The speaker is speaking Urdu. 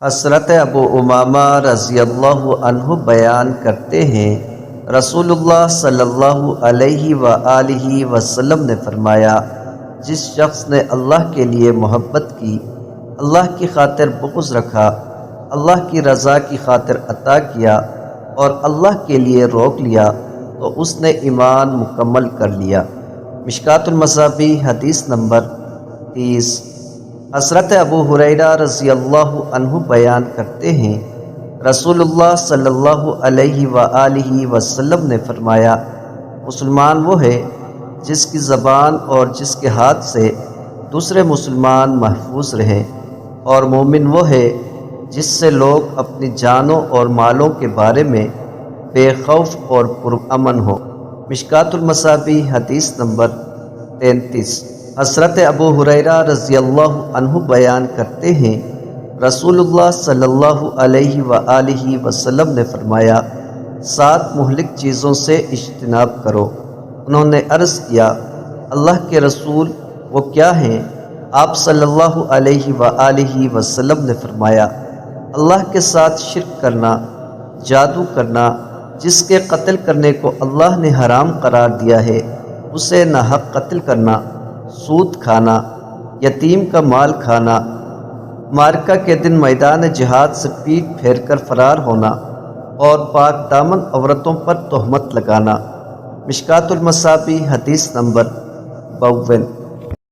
حضرت ابو امامہ رضی اللہ عنہ بیان کرتے ہیں، رسول اللہ صلی اللہ علیہ وآلہ وسلم نے فرمایا، جس شخص نے اللہ کے لیے محبت کی، اللہ کی خاطر بغض رکھا، اللہ کی رضا کی خاطر عطا کیا اور اللہ کے لیے روک لیا تو اس نے ایمان مکمل کر لیا۔ مشکوٰۃ المصابیح حدیث نمبر 30۔ حضرت ابو ہریرہ رضی اللہ عنہ بیان کرتے ہیں، رسول اللہ صلی اللہ علیہ وآلہ وسلم نے فرمایا، مسلمان وہ ہے جس کی زبان اور جس کے ہاتھ سے دوسرے مسلمان محفوظ رہیں، اور مومن وہ ہے جس سے لوگ اپنی جانوں اور مالوں کے بارے میں بے خوف اور پرامن ہو۔ مشکوٰۃ المصابیح حدیث نمبر 33۔ حضرت ابو ہریرہ رضی اللہ عنہ بیان کرتے ہیں، رسول اللہ صلی اللہ علیہ وآلہ وسلم نے فرمایا، 7 مہلک چیزوں سے اجتناب کرو۔ انہوں نے عرض کیا، اللہ کے رسول وہ کیا ہیں؟ آپ صلی اللہ علیہ وآلہ وسلم نے فرمایا، اللہ کے ساتھ شرک کرنا، جادو کرنا، جس کے قتل کرنے کو اللہ نے حرام قرار دیا ہے اسے ناحق قتل کرنا، سود کھانا، یتیم کا مال کھانا، معرکہ کے دن میدان جہاد سے پیٹ پھیر کر فرار ہونا اور پاک دامن عورتوں پر تہمت لگانا۔ مشکوٰۃ المصابیح حدیث نمبر 52۔